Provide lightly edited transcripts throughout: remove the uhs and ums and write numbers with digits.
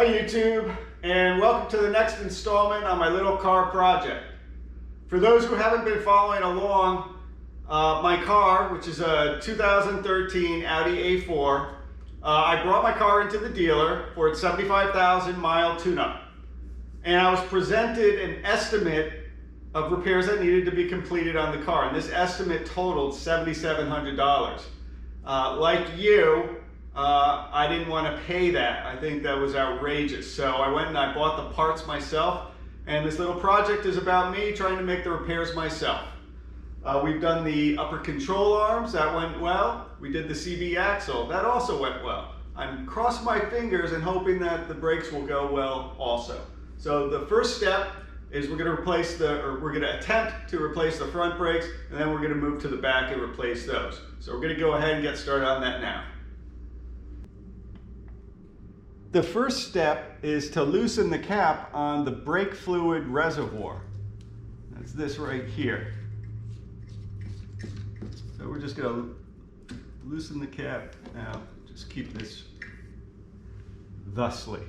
Hi YouTube, and welcome to the next installment on my little car project. For those who haven't been following along, my car, which is a 2013 Audi A4, I brought my car into the dealer for its 75,000 mile tune-up. And I was presented an estimate of repairs that needed to be completed on the car, and this estimate totaled $7,700. Like you, I didn't want to pay that. I think that was outrageous. So I went and I bought the parts myself, and this little project is about me trying to make the repairs myself. We've done the upper control arms, that went well. We did the CB axle, that also went well. I'm crossing my fingers and hoping that the brakes will go well also. So the first step is we're going to attempt to replace the front brakes, and then we're going to move to the back and replace those. So we're going to go ahead and get started on that now. The first step is to loosen the cap on the brake fluid reservoir. That's this right here. So we're just going to loosen the cap now. Just keep this thusly.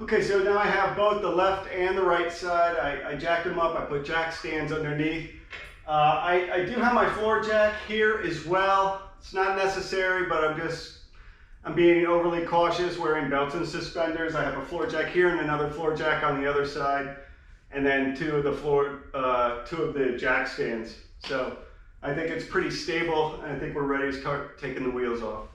Okay, so now I have both the left and the right side. I jacked them up. I put jack stands underneath. I do have my floor jack here as well. It's not necessary, but I'm being overly cautious wearing belts and suspenders. I have a floor jack here and another floor jack on the other side, and then two of the jack stands. So I think it's pretty stable, and I think we're ready to start taking the wheels off.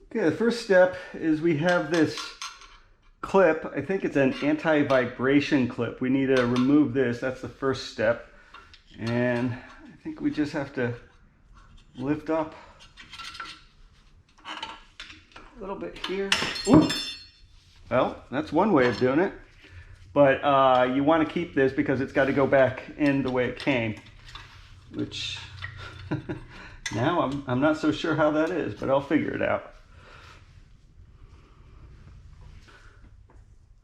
Okay, the first step is we have this clip. I think it's an anti-vibration clip. We need to remove this. That's the first step. And I think we just have to lift up a little bit here. Ooh. Well, that's one way of doing it. But you want to keep this because it's got to go back in the way it came, which now I'm not so sure how that is, but I'll figure it out.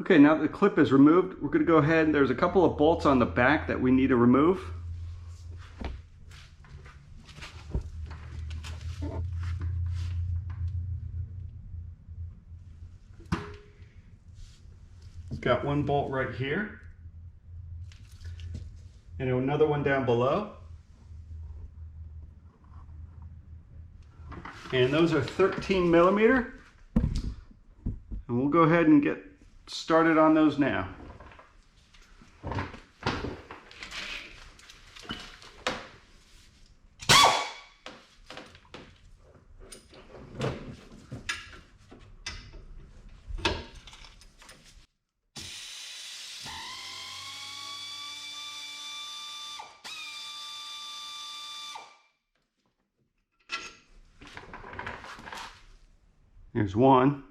Okay, now that the clip is removed, we're going to go ahead and there's a couple of bolts on the back that we need to remove. Got one bolt right here and another one down below. And those are 13 millimeter. And we'll go ahead and get started on those now. Here's one.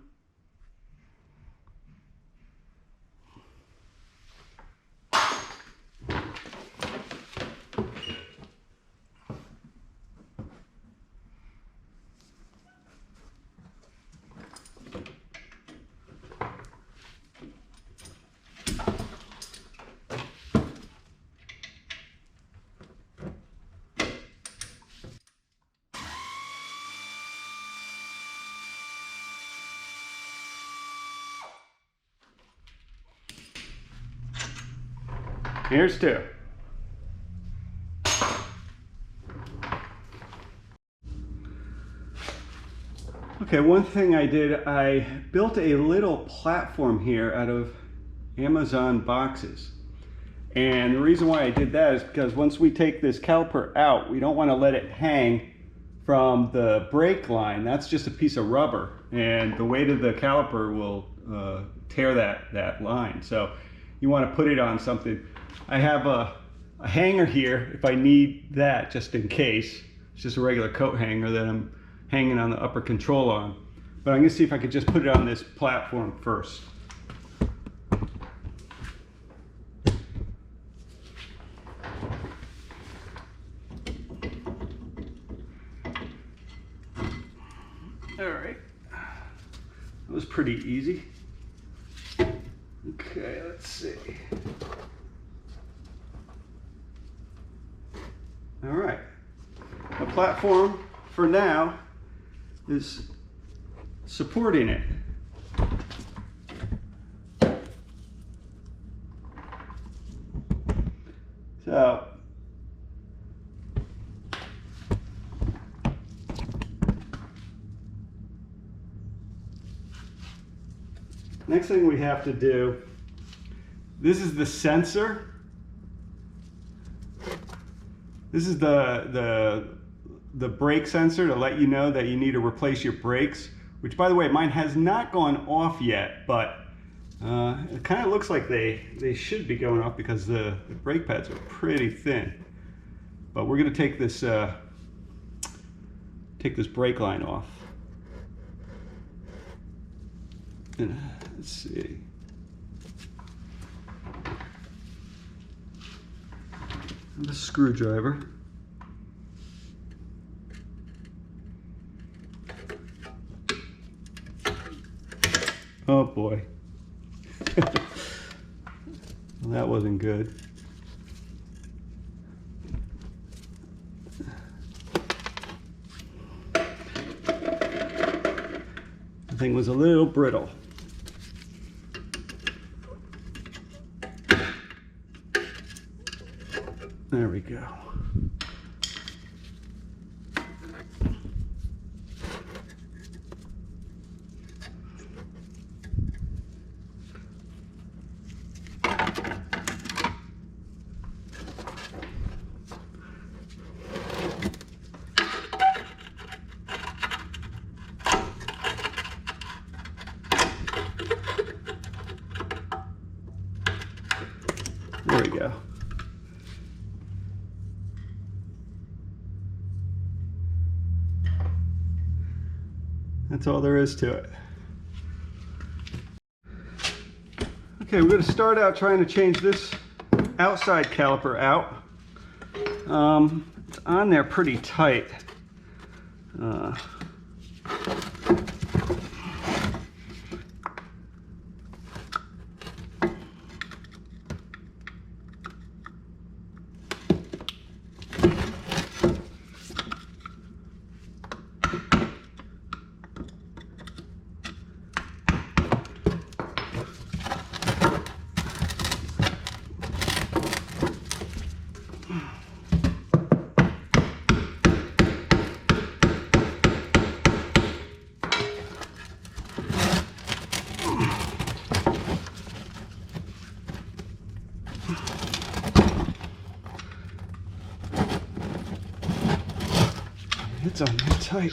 Here's two. Okay, one thing I did, I built a little platform here out of Amazon boxes. And the reason why I did that is because once we take this caliper out, we don't want to let it hang from the brake line. That's just a piece of rubber, and the weight of the caliper will tear that line. So you want to put it on something. I have a hanger here if I need that, just in case. It's just a regular coat hanger that I'm hanging on the upper control arm. But I'm going to see if I could just put it on this platform first. All right, that was pretty easy. Okay, let's see. All right, the platform for now is supporting it. So next thing we have to do, this is the sensor. This is the brake sensor to let you know that you need to replace your brakes, which, by the way, mine has not gone off yet, but it kind of looks like they should be going off because the brake pads are pretty thin. But we're going to take this brake line off. And let's see. The screwdriver. Oh boy. Well, that wasn't good. The thing was a little brittle. There we go. There we go. That's all there is to it. Okay, we're going to start out trying to change this outside caliper out. It's on there pretty tight. It's on there tight.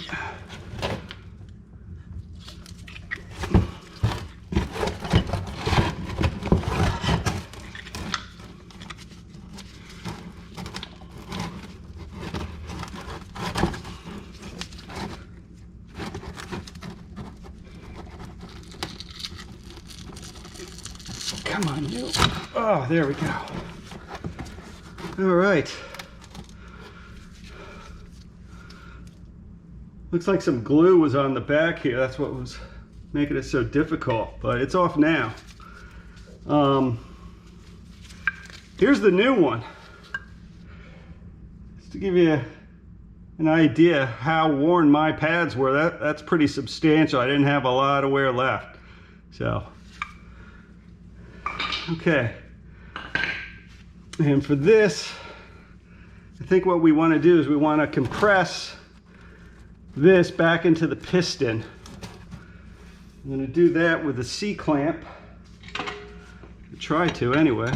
Come on, you. Oh, there we go. All right. Looks like some glue was on the back here. That's what was making it so difficult, but it's off now. Here's the new one. Just to give you an idea how worn my pads were, that's pretty substantial. I didn't have a lot of wear left. So, okay. And for this, I think what we want to do is we want to compress this back into the piston. I'm going to do that with a C-clamp. Try to anyway.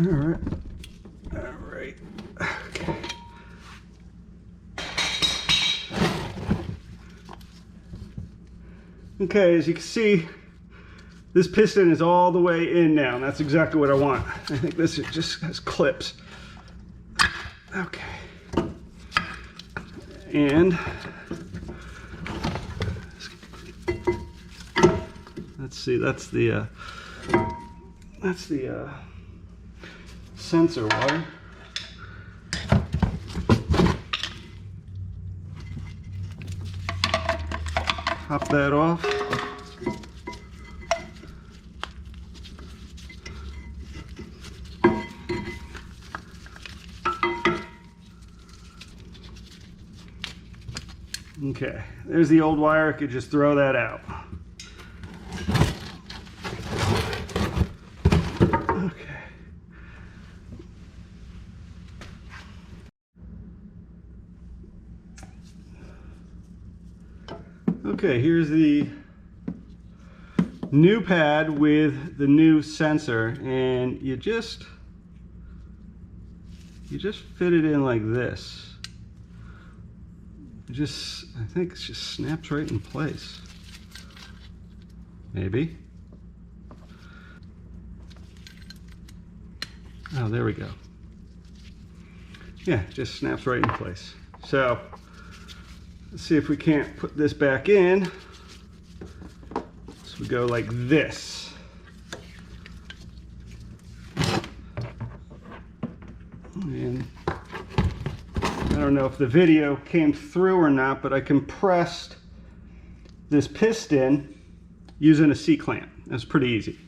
All right, okay. Okay, as you can see, this piston is all the way in now, and that's exactly what I want. I think this just has clips. Okay. And let's see, that's the sensor wire. Pop that off. Okay, there's the old wire. I could just throw that out. Okay, here's the new pad with the new sensor, and you just fit it in like this. I think it just snaps right in place. Maybe. Oh, there we go. Yeah, it just snaps right in place. So let's see if we can't put this back in. So we go like this. And I don't know if the video came through or not, but I compressed this piston using a C-clamp. That's pretty easy.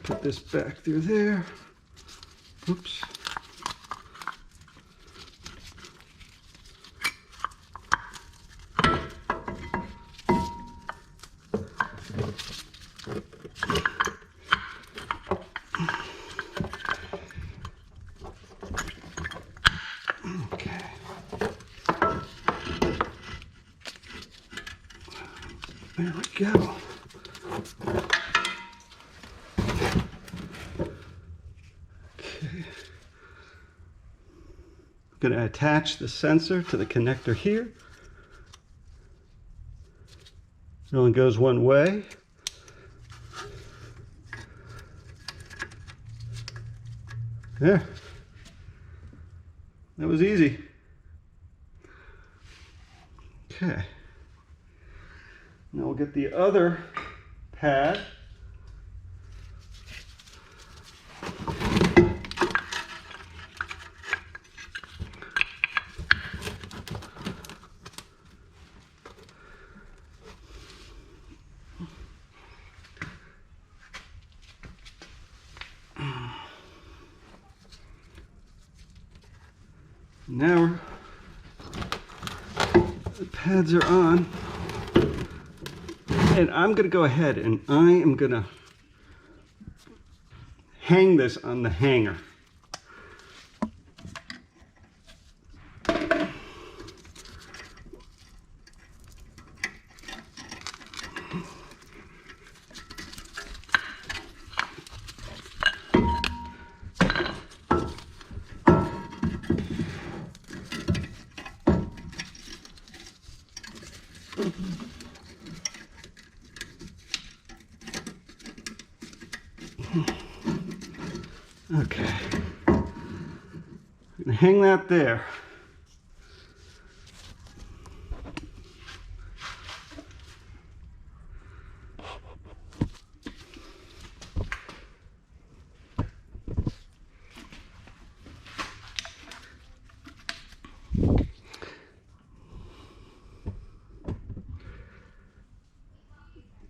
Put this back through there. Oops. Okay. There we go. Going to attach the sensor to the connector here. It only goes one way. There. That was easy. Okay. Now we'll get the other pad. Now the pads are on, and I'm going to go ahead and I am going to hang this on the hanger. Okay, I'm gonna hang that there.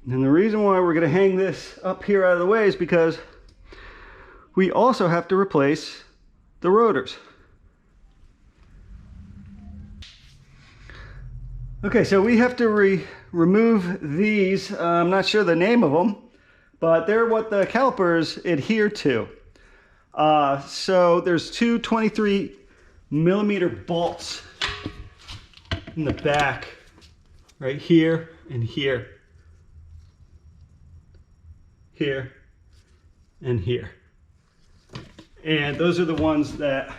And the reason why we're going to hang this up here out of the way is because we also have to replace the rotors. Okay, so we have to remove these. I'm not sure the name of them, but they're what the calipers adhere to. So there's two 23mm bolts in the back, right here and here. Here and here. And those are the ones that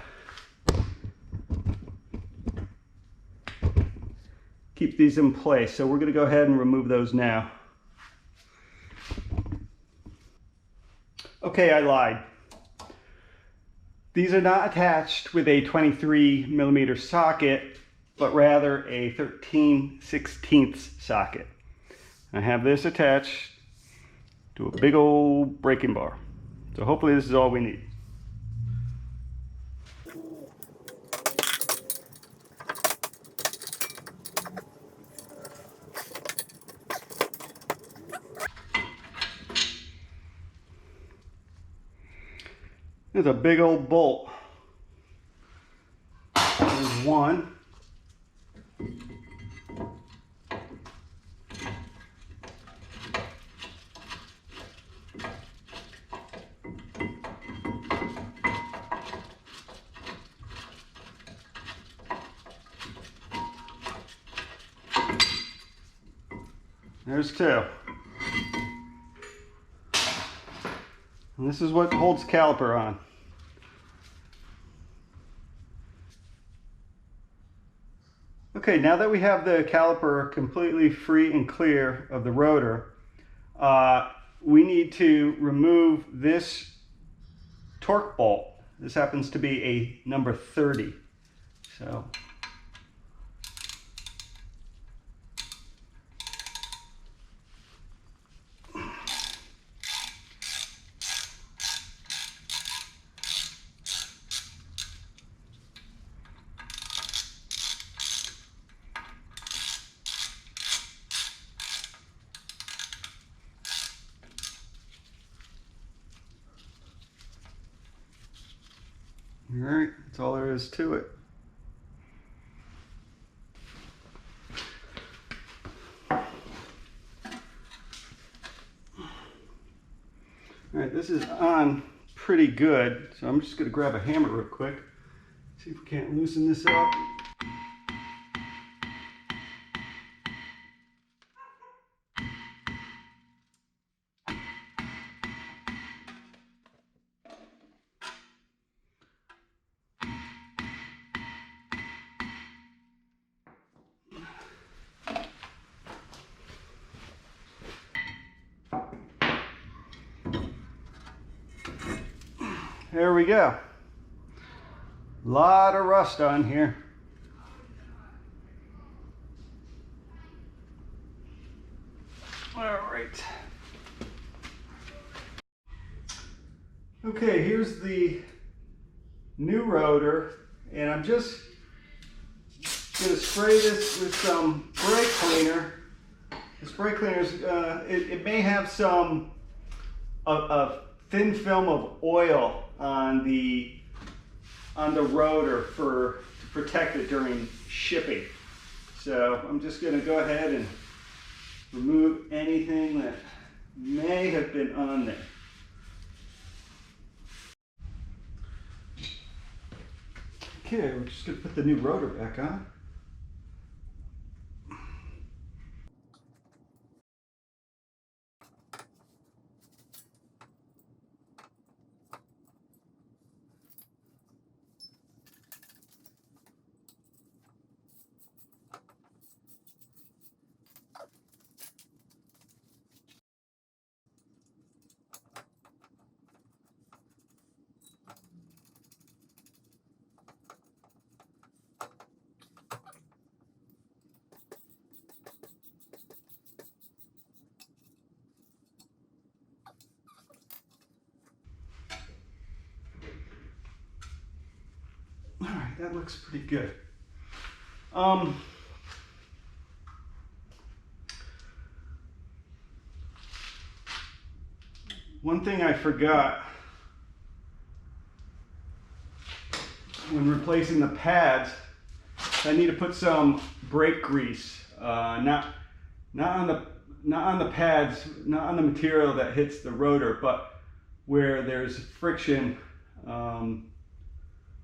keep these in place. So we're going to go ahead and remove those now. Okay, I lied. These are not attached with a 23mm socket, but rather a 13/16 socket. I have this attached to a big old braking bar. So hopefully this is all we need. There's a big old bolt. There's one. There's two. And this is what holds caliper on. Okay, now that we have the caliper completely free and clear of the rotor, we need to remove this torque bolt. This happens to be a number 30. So all right, that's all there is to it. All right, this is on pretty good, so I'm just going to grab a hammer real quick, see if we can't loosen this up. There we go. A lot of rust on here. right. Okay, here's the new rotor, and I'm just going to spray this with some brake cleaner. This brake cleaner is, it may have some a thin film of oil on the rotor to protect it during shipping. So I'm just going to go ahead and remove anything that may have been on there. Okay, we're just going to put the new rotor back on. All right, that looks pretty good. One thing I forgot when replacing the pads, I need to put some brake grease, not on the pads, not on the material that hits the rotor, but where there's friction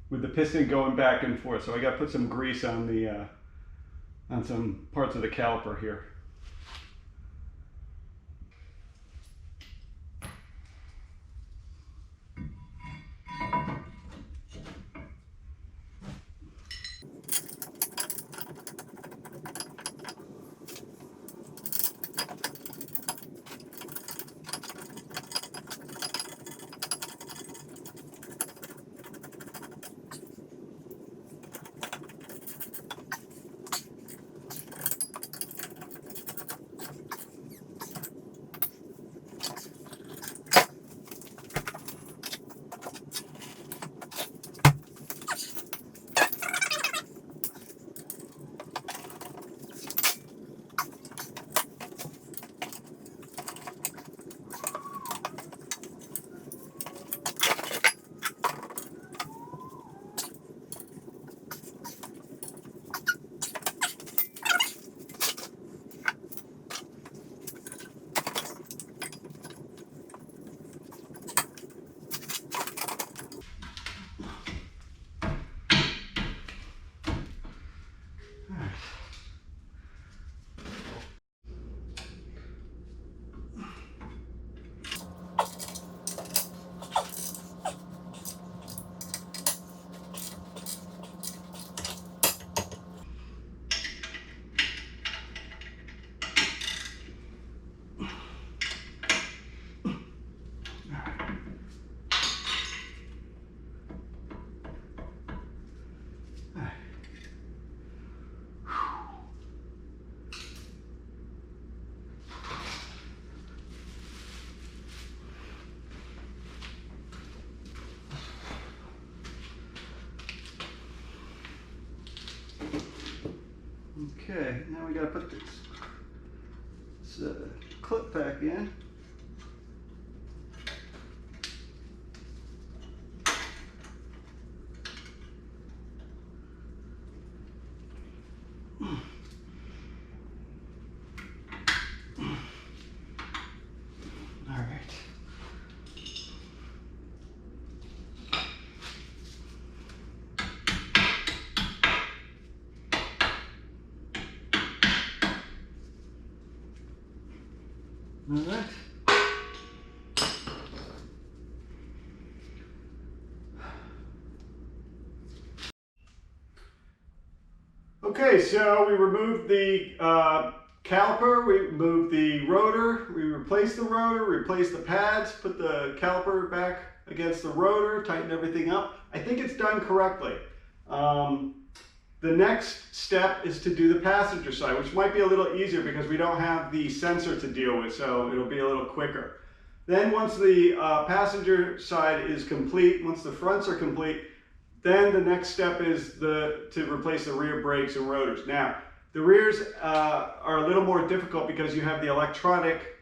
with the piston going back and forth. So I got to put some grease on the on some parts of the caliper here. Okay, now we got to put this clip back in. All right. Okay, so we removed the caliper, we removed the rotor, we replaced the rotor, replaced the pads, put the caliper back against the rotor, tightened everything up. I think it's done correctly. The next step is to do the passenger side, which might be a little easier because we don't have the sensor to deal with, so it'll be a little quicker. Then once the passenger side is complete, once the fronts are complete, then the next step is to replace the rear brakes and rotors. Now, the rears are a little more difficult because you have the electronic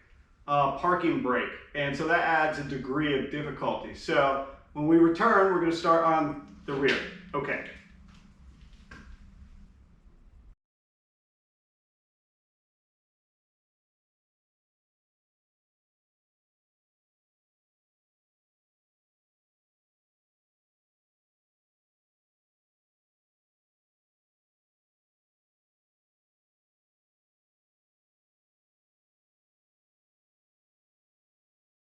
parking brake, and so that adds a degree of difficulty. So when we return, we're going to start on the rear. Okay.